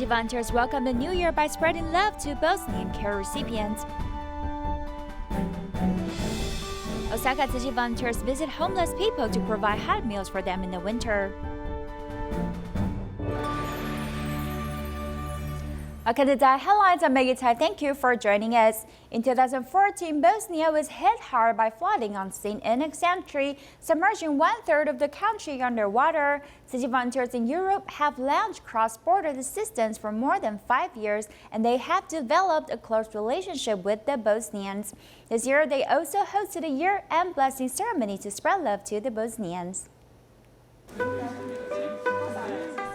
volunteers welcome the new year by spreading love to Bosnian care recipients. Osaka Tzu Chi volunteers visit homeless people to provide hot meals for them in the winter. Okay, the headlines are Megatai. Thank you for joining us. In 2014, Bosnia was hit hard by flooding on St. Enoch's Entry, submerging one-third of the country underwater. Tzu Chi volunteers in Europe have launched cross-border assistance for more than 5 years, and they have developed a close relationship with the Bosnians. This year, they also hosted a year-end blessing ceremony to spread love to the Bosnians.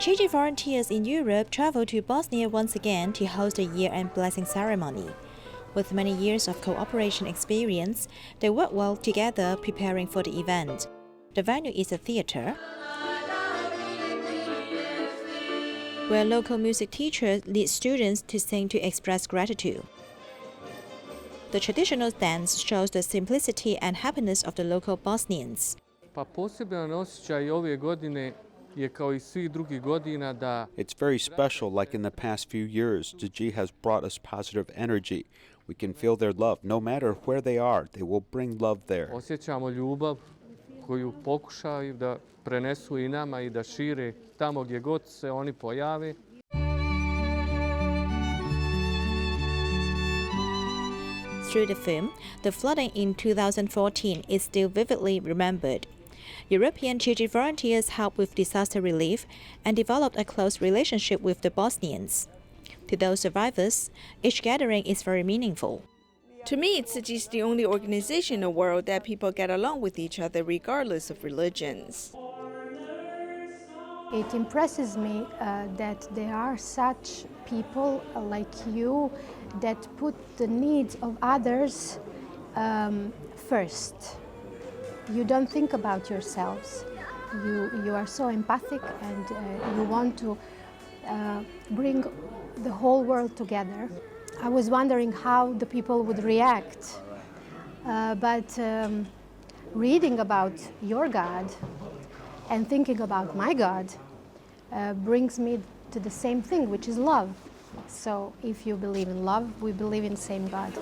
Tzu Chi volunteers in Europe travel to Bosnia once again to host a year-end blessing ceremony. With many years of cooperation experience, they work well together preparing for the event. The venue is a theater, where local music teachers lead students to sing to express gratitude. The traditional dance shows the simplicity and happiness of the local Bosnians. It's very special, like in the past few years. Tzu Chi has brought us positive energy. We can feel their love. No matter where they are, they will bring love there. Through the film, the flooding in 2014 is still vividly remembered. European Tzu Chi volunteers helped with disaster relief and developed a close relationship with the Bosnians. To those survivors, each gathering is very meaningful. To me, Tzu Chi is the only organization in the world that people get along with each other regardless of religions. It impresses me that there are such people like you that put the needs of others first. You don't think about yourselves. You are so empathic and you want to bring the whole world together. I was wondering how the people would react, but reading about your God and thinking about my God brings me to the same thing, which is love. So if you believe in love, we believe in the same God.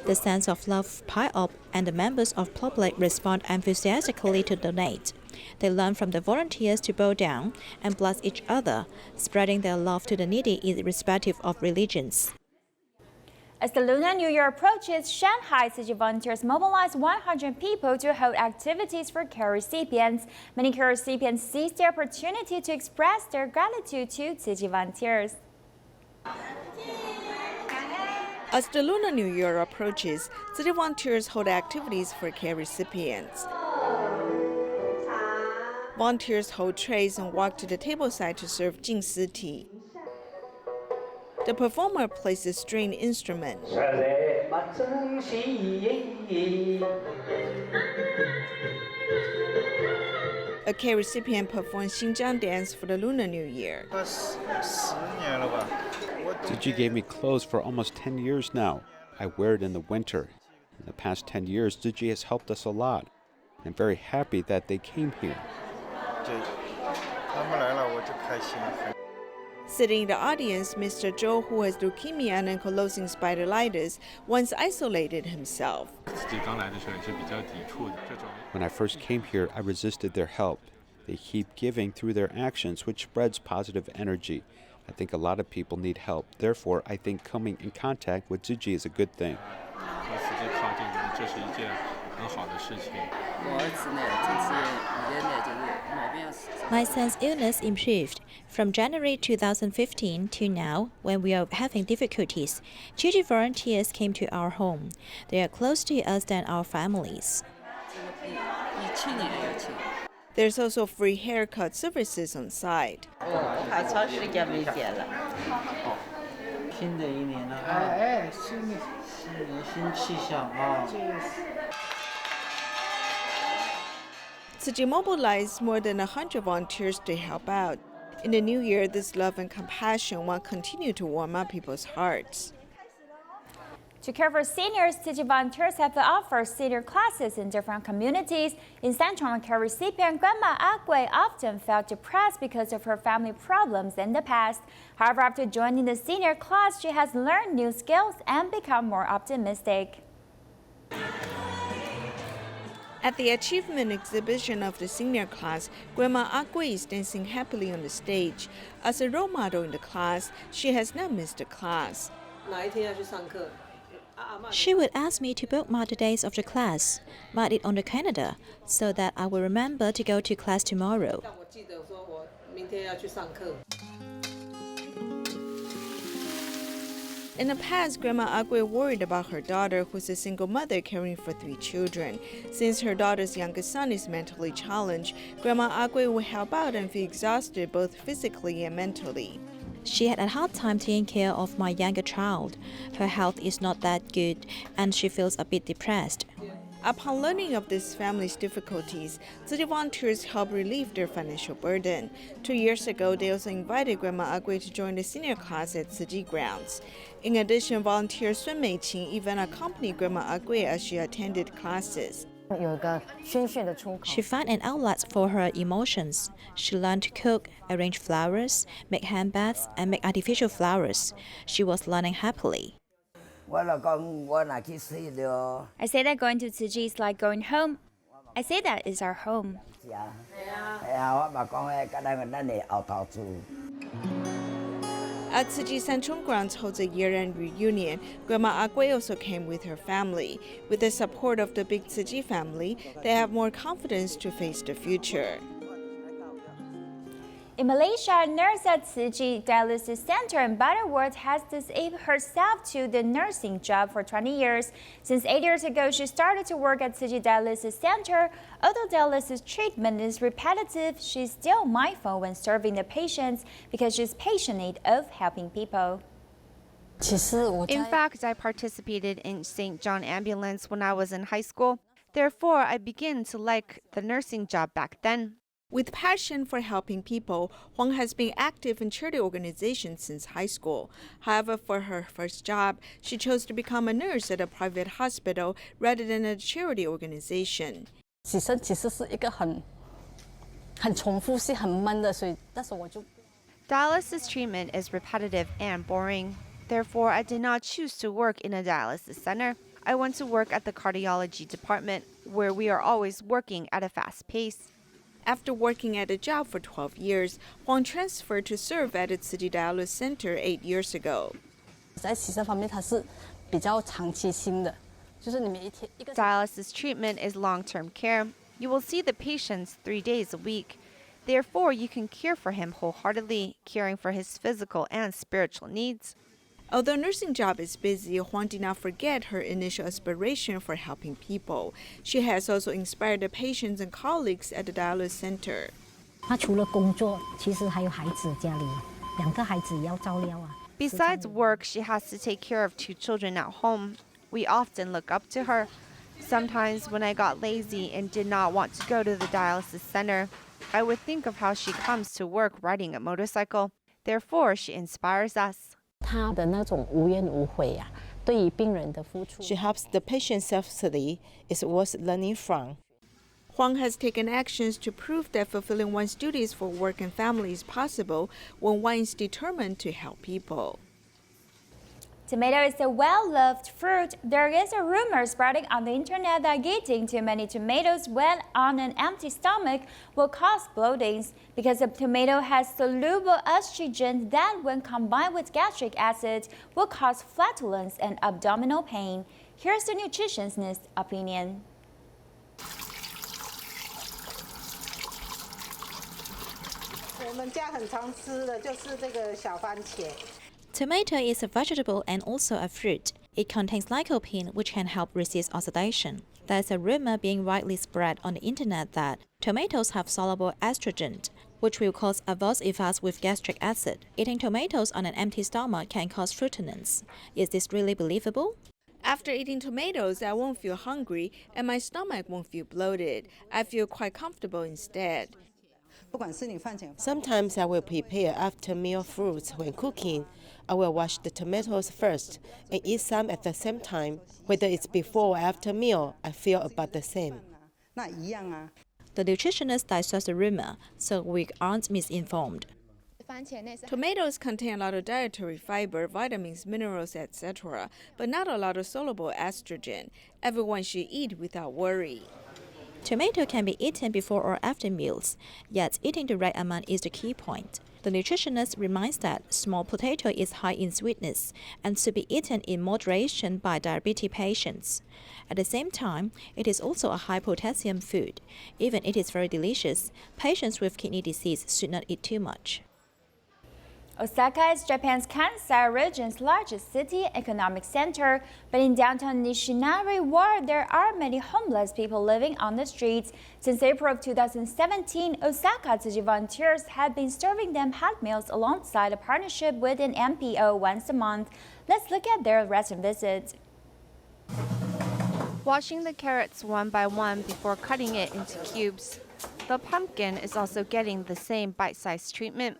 The sense of love pile up, and the members of public respond enthusiastically to donate. They learn from the volunteers to bow down and bless each other, spreading their love to the needy irrespective of religions. As the Lunar New Year approaches, Shanghai Tzu Chi volunteers mobilize 100 people to hold activities for care recipients. Many care recipients seize the opportunity to express their gratitude to Tzu Chi volunteers. As the Lunar New Year approaches, Tzu Chi volunteers hold activities for care recipients. Volunteers hold trays and walk to the tableside to serve Jingsi tea. The performer plays a string instrument. A care recipient performs Xinjiang dance for the Lunar New Year. Tzu Chi gave me clothes for almost 10 years now. I wear it in the winter. In the past 10 years, Tzu Chi has helped us a lot. I'm very happy that they came here. Sitting in the audience, Mr. Zhou, who has leukemia and ankylosing spondylitis, once isolated himself. When I first came here, I resisted their help. They keep giving through their actions, which spreads positive energy. I think a lot of people need help. Therefore, I think coming in contact with Tzu Chi is a good thing. My son's illness improved. From January 2015 to now, when we are having difficulties, Tzu Chi volunteers came to our home. They are closer to us than our families. There's also free haircut services on site. Tzu Chi mobilized more than 100 volunteers to help out. In the new year, this love and compassion will continue to warm up people's hearts. To care for seniors, Tzu Chi volunteers have offered senior classes in different communities. In Central care recipient, Grandma Agui often felt depressed because of her family problems in the past. However, after joining the senior class, she has learned new skills and become more optimistic. At the achievement exhibition of the senior class, Grandma Agui is dancing happily on the stage. As a role model in the class, she has not missed a class. She would ask me to bookmark the days of the class, write it on the calendar, so that I will remember to go to class tomorrow. In the past, Grandma Agui worried about her daughter, who's a single mother caring for 3 children. Since her daughter's youngest son is mentally challenged, Grandma Agui will help out and feel exhausted both physically and mentally. She had a hard time taking care of my younger child. Her health is not that good, and she feels a bit depressed. Upon learning of this family's difficulties, Tzu Chi volunteers help relieve their financial burden. 2 years ago, they also invited Grandma Agui to join the senior class at Tzu Chi grounds. In addition, volunteer Sun Meiqing even accompanied Grandma Agui as she attended classes. She found an outlet for her emotions. She learned to cook, arrange flowers, make handbags, and make artificial flowers. She was learning happily. I say that going to Tzu Chi is like going home. I say that is our home. At Tzu Chi Central Grounds holds a year-end reunion, Grandma Agui also came with her family. With the support of the big Tzu Chi family, they have more confidence to face the future. In Malaysia, a nurse at Tzu Chi Dialysis Center in Butterworth has disabled herself to the nursing job for 20 years. Since 8 years ago, she started to work at Tzu Chi Dialysis Center. Although dialysis treatment is repetitive, she's still mindful when serving the patients because she's passionate of helping people. In fact, I participated in St. John Ambulance when I was in high school. Therefore, I began to like the nursing job back then. With passion for helping people, Huang has been active in charity organizations since high school. However, for her first job, she chose to become a nurse at a private hospital rather than a charity organization. Dialysis treatment is repetitive and boring. Therefore, I did not choose to work in a dialysis center. I went to work at the cardiology department, where we are always working at a fast pace. After working at a job for 12 years, Huang transferred to serve at its Tzu Chi Dialysis Center 8 years ago. Dialysis treatment is long-term care. You will see the patients 3 days a week. Therefore, you can care for him wholeheartedly, caring for his physical and spiritual needs. Although nursing job is busy, Huang did not forget her initial aspiration for helping people. She has also inspired the patients and colleagues at the dialysis center. Besides work, she has to take care of 2 children at home. We often look up to her. Sometimes when I got lazy and did not want to go to the dialysis center, I would think of how she comes to work riding a motorcycle. Therefore, she inspires us. She helps the patient self-study. It's worth learning from. Huang has taken actions to prove that fulfilling one's duties for work and family is possible when one is determined to help people. Tomato is a well-loved fruit. There is a rumor spreading on the internet that eating too many tomatoes when on an empty stomach will cause bloatings because the tomato has soluble estrogen that, when combined with gastric acid, will cause flatulence and abdominal pain. Here's the nutritionist's opinion. Tomato is a vegetable and also a fruit. It contains lycopene, which can help resist oxidation. There's a rumor being widely spread on the internet that tomatoes have soluble estrogen, which will cause adverse effects with gastric acid. Eating tomatoes on an empty stomach can cause flatulence. Is this really believable? After eating tomatoes, I won't feel hungry and my stomach won't feel bloated. I feel quite comfortable instead. Sometimes I will prepare after-meal fruits when cooking. I will wash the tomatoes first and eat some at the same time. Whether it's before or after meal, I feel about the same. The nutritionist dissects the rumor, so we aren't misinformed. Tomatoes contain a lot of dietary fiber, vitamins, minerals, etc., but not a lot of soluble estrogen. Everyone should eat without worry. Tomato can be eaten before or after meals, yet eating the right amount is the key point. The nutritionist reminds that small potato is high in sweetness and should be eaten in moderation by diabetes patients. At the same time, it is also a high potassium food. Even if it is very delicious, patients with kidney disease should not eat too much. Osaka is Japan's Kansai region's largest city economic center, but in downtown Nishinari Ward, there are many homeless people living on the streets. Since April of 2017, Osaka Tzu Chi volunteers have been serving them hot meals alongside a partnership with an NPO once a month. Let's look at their recent visit. Washing the carrots one by one before cutting it into cubes. The pumpkin is also getting the same bite-sized treatment.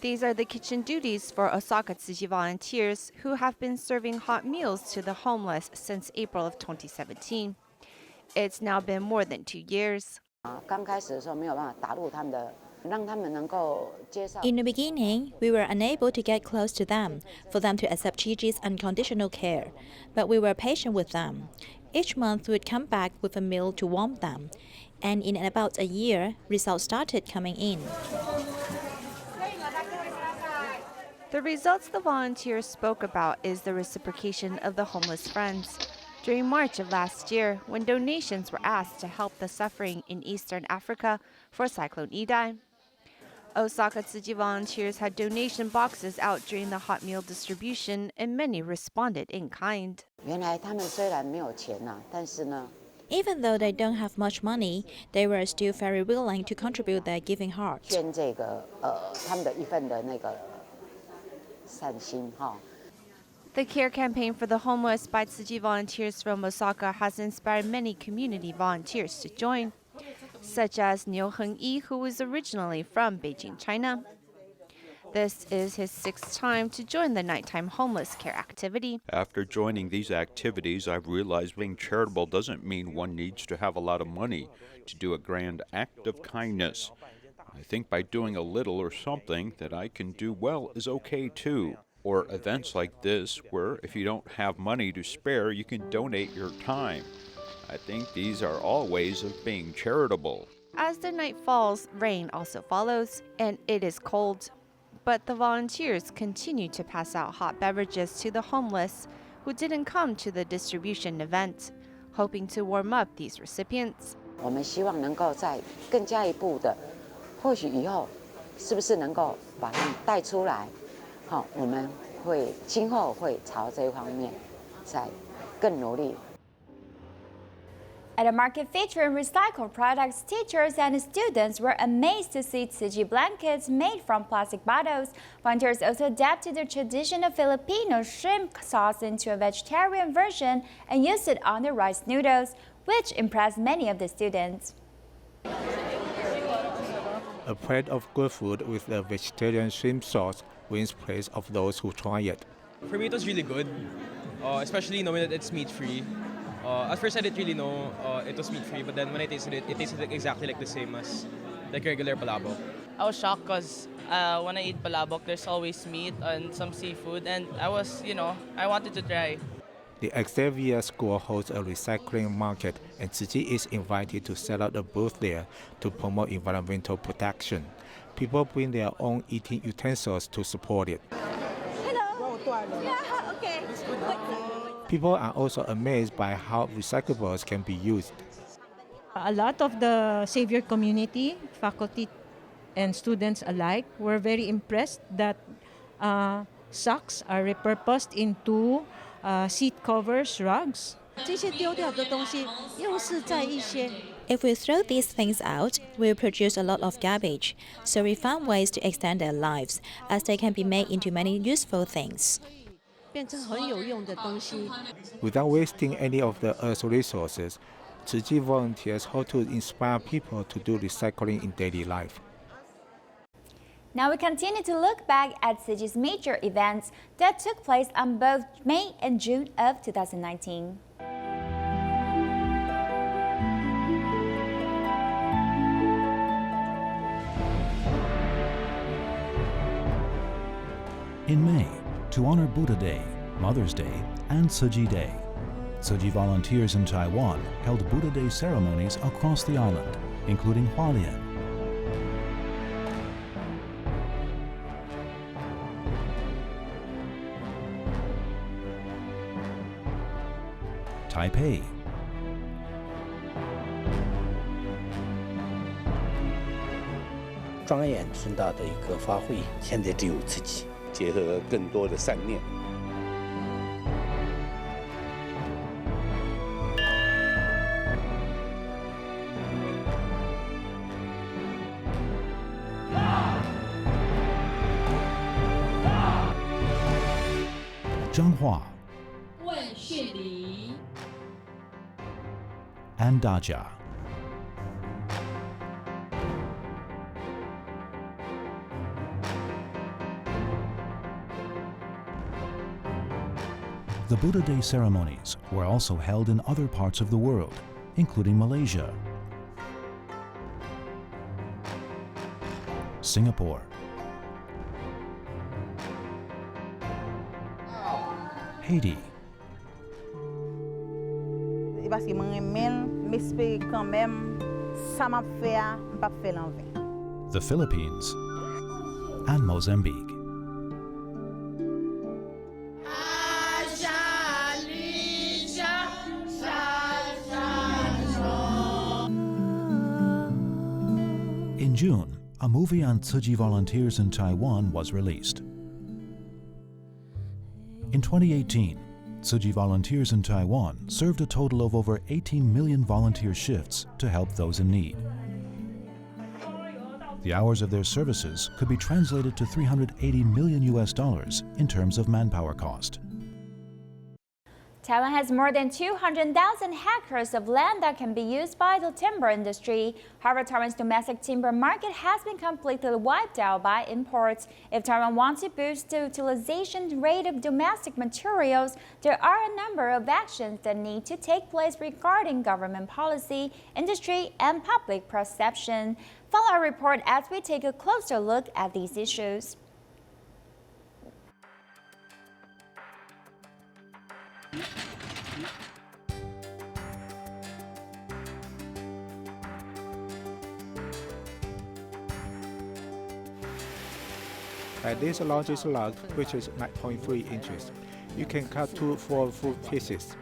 These are the kitchen duties for Osaka Tzu Chi volunteers who have been serving hot meals to the homeless since April of 2017. It's now been more than 2 years. In the beginning, we were unable to get close to them for them to accept Chi Chi's unconditional care, but we were patient with them. Each month, we would come back with a meal to warm them, and in about a year, results started coming in. The results the volunteers spoke about is the reciprocation of the homeless friends. During March of last year, when donations were asked to help the suffering in Eastern Africa for Cyclone Idai, Osaka Tzu Chi volunteers had donation boxes out during the hot meal distribution, and many responded in kind. Even though they don't have much money, they were still very willing to contribute their giving heart. The care campaign for the homeless by Tzu Chi volunteers from Osaka has inspired many community volunteers to join, such as Niu Hengyi, who is originally from Beijing, China. This is his 6th time to join the nighttime homeless care activity. After joining these activities, I've realized being charitable doesn't mean one needs to have a lot of money to do a grand act of kindness. I think by doing a little or something that I can do well is okay too. Or events like this where if you don't have money to spare, you can donate your time. I think these are all ways of being charitable. As the night falls, rain also follows, and it is cold. But the volunteers continue to pass out hot beverages to the homeless who didn't come to the distribution event, hoping to warm up these recipients. 我们希望能够再更加一步的，或许以后是不是能够把他们带出来？好，我们会今后会朝这方面再更努力。 At a market featuring recycled products, teachers and students were amazed to see Tzu Chi blankets made from plastic bottles. Volunteers also adapted the traditional Filipino shrimp sauce into a vegetarian version and used it on the rice noodles, which impressed many of the students. A plate of good food with a vegetarian shrimp sauce wins praise of those who try it. For me, it was really good, especially knowing that it's meat-free. At first, I didn't really know it was meat-free, but then when I tasted it, it tasted exactly like the same as like regular palabok. I was shocked because when I eat palabok, there's always meat and some seafood, and I wanted to try. The Xavier School holds a recycling market, and Tzu Chi is invited to set up a booth there to promote environmental protection. People bring their own eating utensils to support it. Hello. Yeah, okay. People are also amazed by how recyclables can be used. A lot of the Xavier community, faculty and students alike, were very impressed that socks are repurposed into seat covers, rugs. If we throw these things out, we'll produce a lot of garbage. So we found ways to extend their lives, as they can be made into many useful things. Without wasting any of the Earth's resources, Tzu Chi volunteers hope to inspire people to do recycling in daily life. Now we continue to look back at Tzu Chi's major events that took place on both May and June of 2019. In May, to honor Buddha Day, Mother's Day, and Tzu Chi Day, Tzu Chi volunteers in Taiwan held Buddha Day ceremonies across the island, including Hualien, Taipei, 庄严盛大的一个法会，现在只有自己结合更多的善念。彰化 问讯礼 and Daja. The Buddha Day ceremonies were also held in other parts of the world, including Malaysia, Singapore, Haiti, Parce que moi-même, m'espère quand même, ça m'a fait, m'a fait l'envie. the Philippines, and Mozambique. In June, a movie on Tzu Chi volunteers in Taiwan was released. In 2018, Tzu Chi volunteers in Taiwan served a total of over 18 million volunteer shifts to help those in need. The hours of their services could be translated to $380 million in terms of manpower cost. Taiwan has more than 200,000 hectares of land that can be used by the timber industry. However, Taiwan's domestic timber market has been completely wiped out by imports. If Taiwan wants to boost the utilization rate of domestic materials, there are a number of actions that need to take place regarding government policy, industry, and public perception. Follow our report as we take a closer look at these issues. By this largest log, which is 9.3 inches, you can cut 2 4-foot pieces.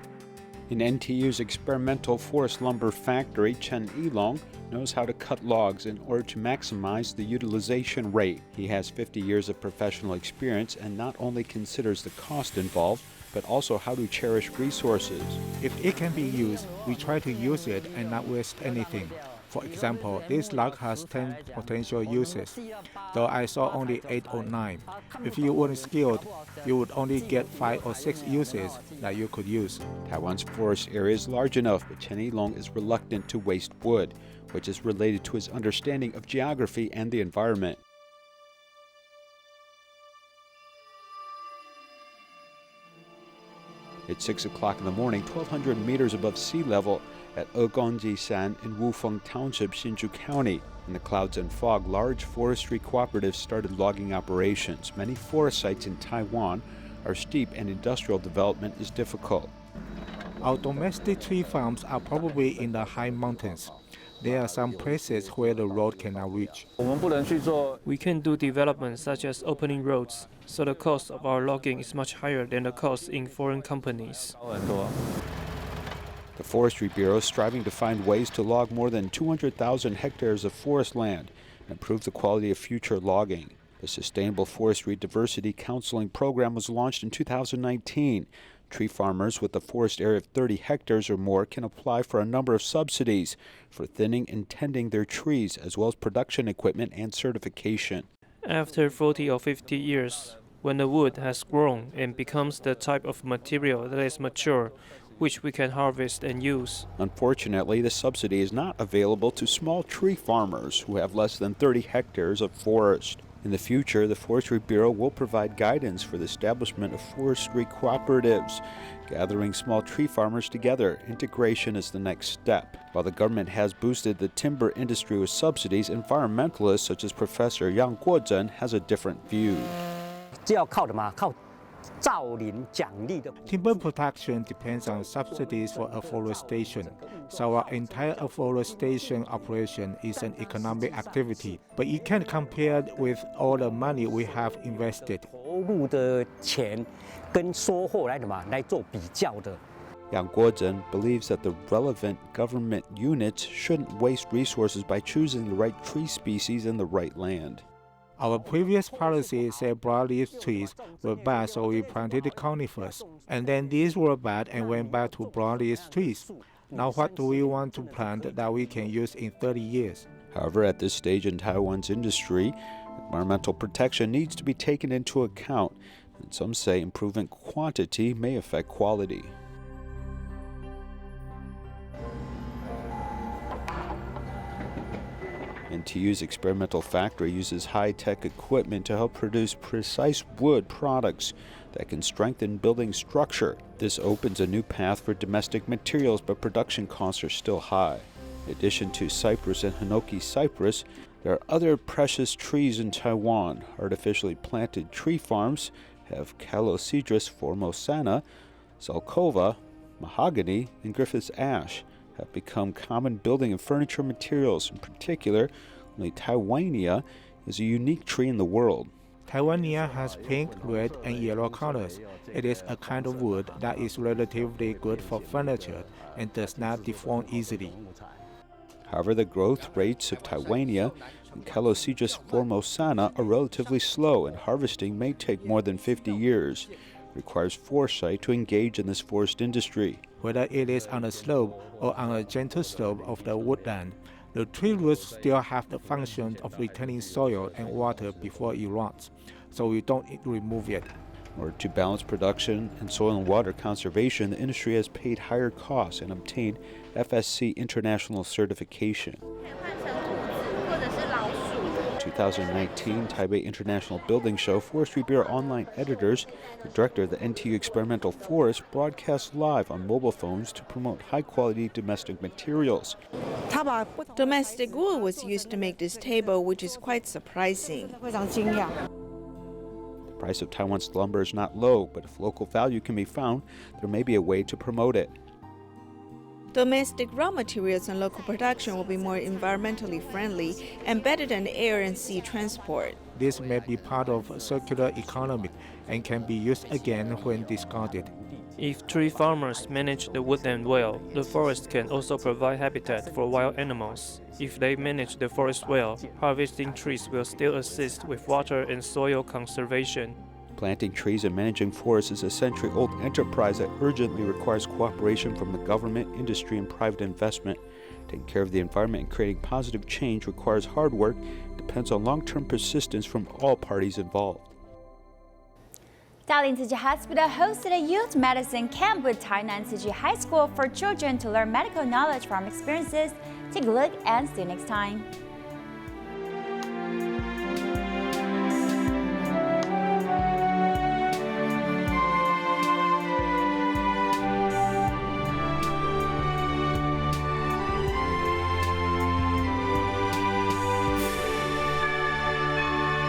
In NTU's experimental forest lumber factory, Chen Yilong knows how to cut logs in order to maximize the utilization rate. He has 50 years of professional experience and not only considers the cost involved, but also how to cherish resources. If it can be used, we try to use it and not waste anything. For example, this log has 10 potential uses, though I saw only 8 or 9. If you weren't skilled, you would only get 5 or 6 uses that you could use. Taiwan's forest area is large enough, but Chen Yilong is reluctant to waste wood, which is related to his understanding of geography and the environment. It's 6 o'clock in the morning, 1,200 meters above sea level at San in Wufeng Township, Hsinchu County. In the clouds and fog, large forestry cooperatives started logging operations. Many forest sites in Taiwan are steep and industrial development is difficult. Our domestic tree farms are probably in the high mountains. There are some places where the road cannot reach. We can do development such as opening roads, so the cost of our logging is much higher than the cost in foreign companies. The Forestry Bureau is striving to find ways to log more than 200,000 hectares of forest land and improve the quality of future logging. The Sustainable Forestry Diversity Counseling Program was launched in 2019. Tree farmers with a forest area of 30 hectares or more can apply for a number of subsidies for thinning and tending their trees, as well as production equipment and certification. After 40 or 50 years, when the wood has grown and becomes the type of material that is mature, which we can harvest and use. Unfortunately, the subsidy is not available to small tree farmers who have less than 30 hectares of forest. In the future, the Forestry Bureau will provide guidance for the establishment of forestry cooperatives, gathering small tree farmers together. Integration is the next step. While the government has boosted the timber industry with subsidies, environmentalists such as Professor Yang Guozhen has a different view. Timber protection depends on subsidies for afforestation. So our entire afforestation operation is an economic activity, but you can't compare it with all the money we have invested. Yang Guozhen believes that the relevant government units shouldn't waste resources by choosing the right tree species in the right land. Our previous policy said broadleaf trees were bad, so we planted the conifers. And then these were bad and went back to broadleaf trees. Now what do we want to plant that we can use in 30 years? However, at this stage in Taiwan's industry, environmental protection needs to be taken into account, and some say improving quantity may affect quality. NTU's experimental factory uses high-tech equipment to help produce precise wood products that can strengthen building structure. This opens a new path for domestic materials, but production costs are still high. In addition to cypress and hinoki cypress, there are other precious trees in Taiwan. Artificially planted tree farms have Calocedrus formosana, Zelkova, mahogany, and Griffith's ash have become common building and furniture materials. In particular, only Taiwania is a unique tree in the world. Taiwania has pink, red, and yellow colors. It is a kind of wood that is relatively good for furniture and does not deform easily. However, the growth rates of Taiwania and Calocedrus formosana are relatively slow, and harvesting may take more than 50 years. It requires foresight to engage in this forest industry. Whether it is on a slope or on a gentle slope of the woodland, the tree roots still have the function of retaining soil and water before it rots, so we don't remove it. In order to balance production and soil and water conservation, the industry has paid higher costs and obtained FSC international certification. 2019 Taipei International Building Show, Forestry Bureau online editors, the director of the NTU Experimental Forest, broadcast live on mobile phones to promote high-quality domestic materials. Domestic wood was used to make this table, which is quite surprising. The price of Taiwan's lumber is not low, but if local value can be found, there may be a way to promote it. Domestic raw materials and local production will be more environmentally friendly and better than air and sea transport. This may be part of a circular economy and can be used again when discarded. If tree farmers manage the woodland well, the forest can also provide habitat for wild animals. If they manage the forest well, harvesting trees will still assist with water and soil conservation. Planting trees and managing forests is a century-old enterprise that urgently requires cooperation from the government, industry, and private investment. Taking care of the environment and creating positive change requires hard work and depends on long-term persistence from all parties involved. Dalian Tzu Chi Hospital hosted a youth medicine camp with Tainan Tzu Chi High School for children to learn medical knowledge from experiences. Take a look and see you next time.